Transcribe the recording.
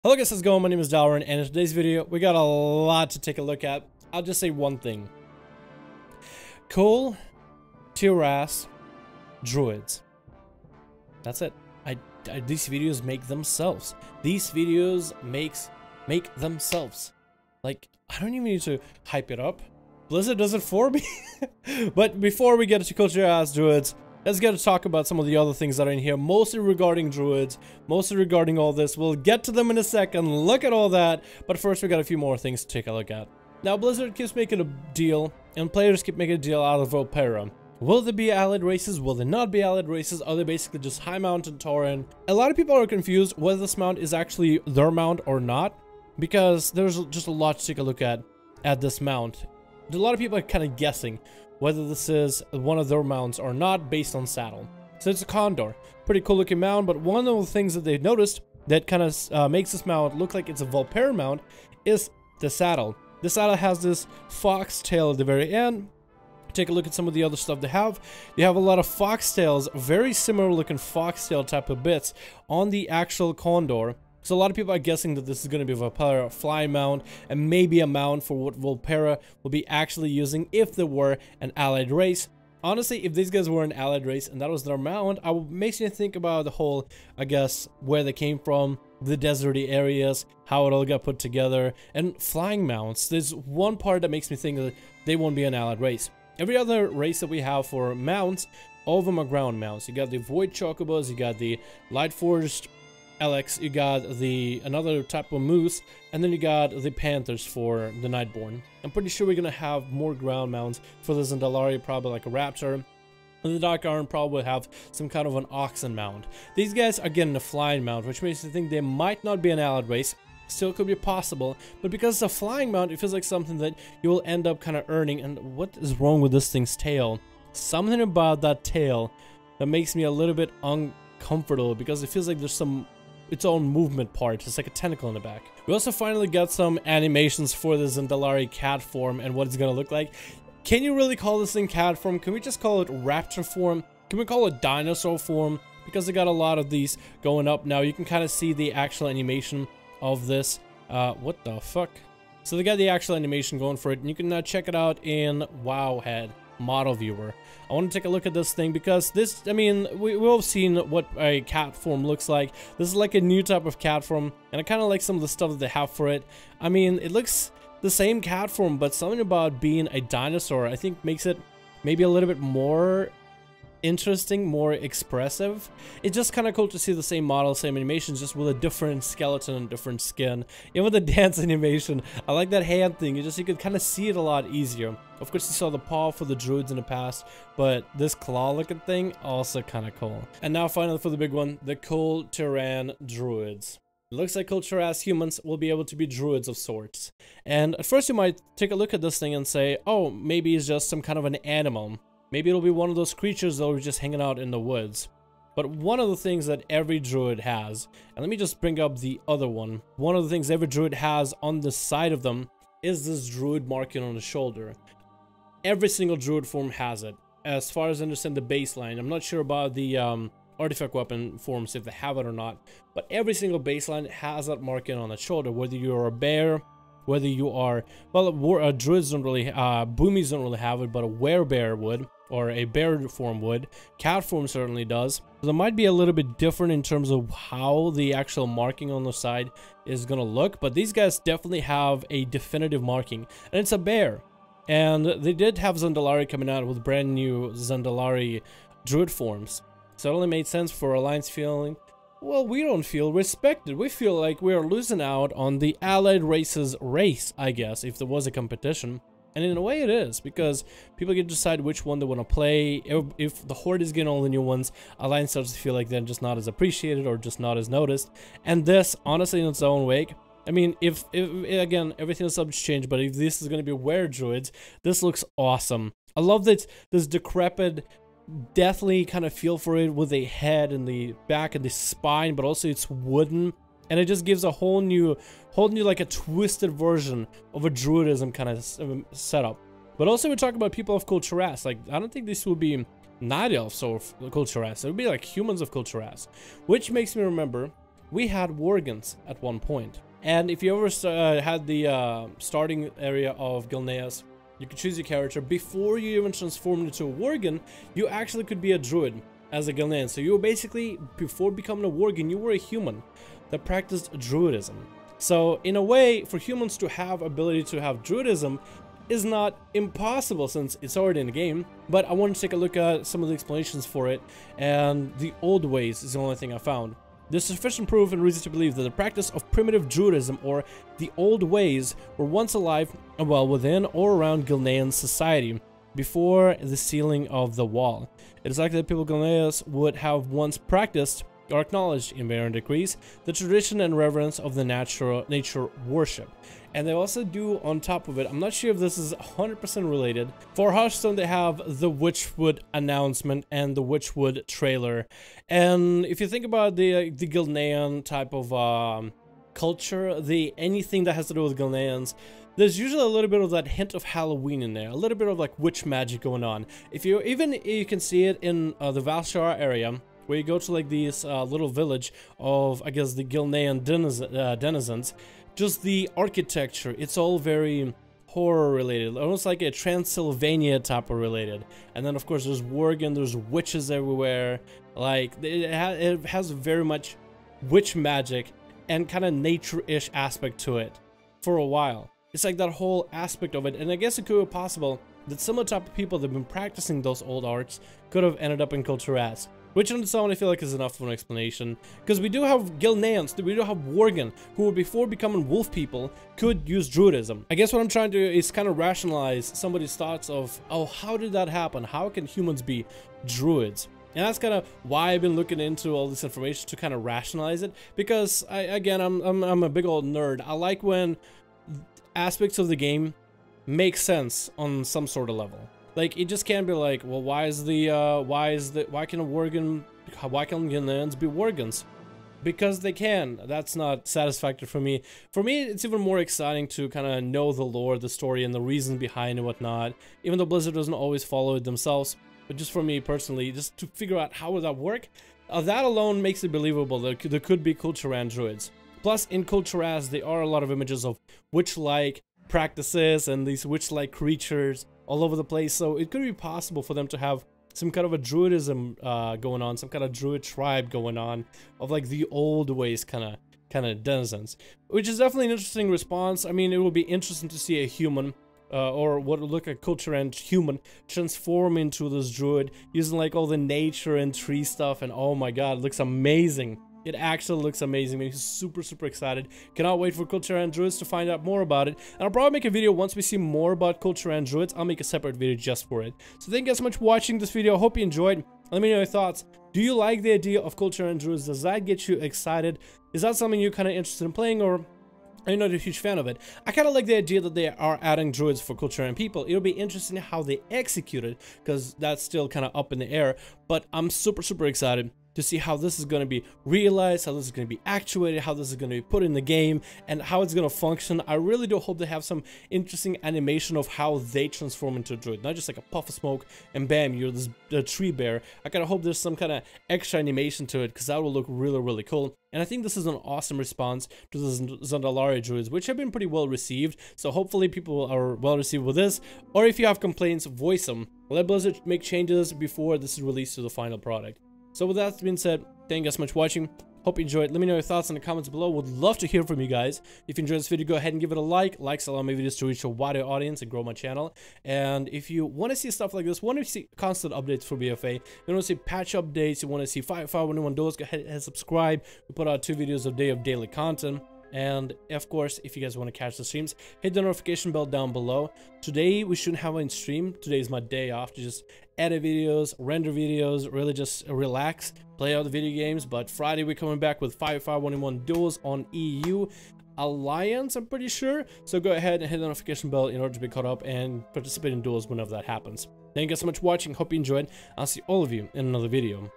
Hello guys, how's it going? My name is Darwin, and in today's video, we got a lot to take a look at. I'll just say one thing. KUL, TIRAS, DRUIDS. That's it. These videos make themselves. These videos make themselves. Like, I don't even need to hype it up. Blizzard does it for me. But before we get to KUL, TIRAS, DRUIDS, let's get to talk about some of the other things that are in here, mostly regarding druids, mostly regarding all this. We'll get to them in a second, look at all that, but first we got a few more things to take a look at. Now, Blizzard keeps making a deal, and players keep making a deal out of Vulpera. Will there be allied races? Will there not be allied races? Are they basically just high mount and Tauren? A lot of people are confused whether this mount is actually their mount or not, because there's just a lot to take a look at this mount. A lot of people are kind of guessing whether this is one of their mounts or not based on saddle. So it's a condor. Pretty cool looking mount, but one of the things that they've noticed that kind of makes this mount look like it's a Vulpera mount is the saddle. The saddle has this fox tail at the very end. Take a look at some of the other stuff they have. You have a lot of foxtails, very similar looking foxtail type of bits on the actual condor. So a lot of people are guessing that this is going to be a Vulpera fly mount, and maybe a mount for what Vulpera will be actually using if there were an allied race. Honestly, if these guys were an allied race and that was their mount, makes me think about the whole, I guess, where they came from, the deserty areas, how it all got put together, and flying mounts. There's one part that makes me think that they won't be an allied race. Every other race that we have for mounts, all of them are ground mounts. You got the Void Chocobos, you got the Lightforged Alex, you got another type of moose, and then you got the Panthers for the Nightborn. I'm pretty sure we're gonna have more ground mounts for the Zandalari, probably like a Raptor. And the Dark Iron probably have some kind of an Oxen mount. These guys are getting a flying mount, which makes me think they might not be an allied race. Still could be possible, but because it's a flying mount, it feels like something that you will end up kind of earning. And what is wrong with this thing's tail? Something about that tail that makes me a little bit uncomfortable, because it feels like there's its own movement part. It's like a tentacle in the back. We also finally got some animations for the Zandalari cat form and what it's gonna look like. Can you really call this thing cat form? Can we just call it raptor form? Can we call it dinosaur form? Because they got a lot of these going up now. You can kind of see the actual animation of this. What the fuck? So they got the actual animation going for it, and you can check it out in Wowhead model viewer. I want to take a look at this thing because this, I mean, we've all seen what a cat form looks like. This is like a new type of cat form, and I kind of like some of the stuff that they have for it. I mean, it looks the same cat form, but something about being a dinosaur, I think, makes it maybe a little bit more interesting, more expressive. It's just kind of cool to see the same model, same animations, just with a different skeleton and different skin. Even with the dance animation, I like that hand thing. You could kind of see it a lot easier. Of course, you saw the paw for the druids in the past, but this claw looking thing, also kind of cool. And now finally for the big one, the KUL, TIRAS, druids. It looks like KUL, TIRAS humans will be able to be druids of sorts. And at first you might take a look at this thing and say, oh, maybe it's just some kind of an animal. Maybe it'll be one of those creatures that are just hanging out in the woods. But one of the things that every druid has, and let me just bring up the other one. One of the things every druid has on the side of them is this druid marking on the shoulder. Every single druid form has it. As far as I understand the baseline, I'm not sure about the artifact weapon forms if they have it or not. But every single baseline has that marking on the shoulder, whether you're a bear, whether you are, well, druids don't really, boomies don't really have it, but a werebear would, or a bear form would. Cat form certainly does. So there might be a little bit different in terms of how the actual marking on the side is gonna look, but these guys definitely have a definitive marking, and it's a bear. And they did have Zandalari coming out with brand new Zandalari druid forms, so it only made sense for Alliance feeling, well, we don't feel respected. We feel like we're losing out on the allied races race, I guess, if there was a competition. And in a way it is, because people get to decide which one they want to play. If the Horde is getting all the new ones, Alliance starts to feel like they're just not as appreciated or just not as noticed. And this, honestly, in its own wake, I mean, if again, everything is subject to change, but if this is going to be were druids, this looks awesome. I love that this decrepit, deathly kind of feel for it with a head and the back and the spine, but also it's wooden, and it just gives a whole new like a twisted version of a druidism kind of setup. But also we talk about people of KUL, TIRAS. Like, I don't think this would be night elves or KUL, TIRAS. It would be like humans of KUL, TIRAS, which makes me remember we had worgens at one point. And if you ever had the starting area of Gilneas, you could choose your character. Before you even transformed into a worgen, you actually could be a druid as a Gilnean. So you were basically, before becoming a worgen, you were a human that practiced druidism. So in a way, for humans to have ability to have druidism is not impossible since it's already in the game, but I want to take a look at some of the explanations for it, and the old ways is the only thing I found. There's sufficient proof and reason to believe that the practice of primitive druidism, or the old ways, were once alive and well within or around Gilnean society before the sealing of the wall. It is likely that people of Gilneas would have once practiced or acknowledged in varying degrees the tradition and reverence of the nature worship. And they also do, on top of it, I'm not sure if this is 100% related, for Hearthstone they have the Witchwood announcement and the Witchwood trailer. And if you think about the Gilnean type of culture, anything that has to do with Gilneans, there's usually a little bit of that hint of Halloween in there, a little bit of like witch magic going on. You can see it in the Valshara area, where you go to like this little village of, I guess, the Gilnean denizens. Just the architecture, it's all very horror related, almost like a Transylvania type of related. And then of course there's worgen, there's witches everywhere. Like it has very much witch magic and kind of nature-ish aspect to it for a while. It's like that whole aspect of it, and I guess it could be possible that similar type of people that have been practicing those old arts could have ended up in TIRAS. Which on its own I feel like is enough of an explanation, because we do have Gilneans, we do have worgen, who before becoming wolf people could use druidism. I guess what I'm trying to do is kind of rationalize somebody's thoughts of, oh, how did that happen? How can humans be druids? And that's kind of why I've been looking into all this information, to kind of rationalize it, because I'm a big old nerd. I like when aspects of the game make sense on some sort of level. Like, it just can't be like, well, why can Gilneans be worgens? Because they can. That's not satisfactory for me. For me, it's even more exciting to kind of know the lore, the story, and the reason behind and whatnot. Even though Blizzard doesn't always follow it themselves, but just for me personally, just to figure out how would that work, that alone makes it believable that there could be TIRAS druids. Plus, in TIRAS, there are a lot of images of witch-like practices and these witch-like creatures all over the place, so it could be possible for them to have some kind of a druidism going on, some kind of druid tribe going on, of like the old ways kind of denizens, which is definitely an interesting response. I mean, it will be interesting to see a human or what would look like TIRAS human transform into this druid using like all the nature and tree stuff, and oh my god, it looks amazing. It actually looks amazing. I'm super excited. Cannot wait for TIRAS druids to find out more about it. And I'll probably make a video once we see more about TIRAS druids. I'll make a separate video just for it. So thank you guys so much for watching this video. I hope you enjoyed. Let me know your thoughts. Do you like the idea of TIRAS druids? Does that get you excited? Is that something you're kind of interested in playing, or are you not a huge fan of it? I kind of like the idea that they are adding druids for TIRAS people. It'll be interesting how they execute it, because that's still kind of up in the air. But I'm super excited to see how this is going to be realized, how this is going to be actuated, how this is going to be put in the game, and how it's going to function. I really do hope they have some interesting animation of how they transform into a druid, not just like a puff of smoke and bam, you're this tree bear. I kind of hope there's some kind of extra animation to it, because that will look really cool. And I think this is an awesome response to the Zandalari druids, which have been pretty well received. So hopefully people are well received with this. Or if you have complaints, voice them. Let Blizzard make changes before this is released to the final product. So with that being said, thank you guys so much for watching. Hope you enjoyed. Let me know your thoughts in the comments below. Would love to hear from you guys. If you enjoyed this video, go ahead and give it a like. Likes allow my videos to reach a wider audience and grow my channel. And if you want to see stuff like this, want to see constant updates for BFA, you want to see patch updates, you want to see 5.5.1 doors, go ahead and subscribe. We put out 2 videos a day of daily content. And of course, if you guys want to catch the streams, hit the notification bell down below. Today we shouldn't have any stream. Today is my day off to just edit videos, render videos, really just relax, play out the video games. But Friday we're coming back with 5.5.1 duels on EU Alliance, I'm pretty sure. So go ahead and hit the notification bell in order to be caught up and participate in duels whenever that happens. Thank you guys so much for watching. Hope you enjoyed. I'll see all of you in another video.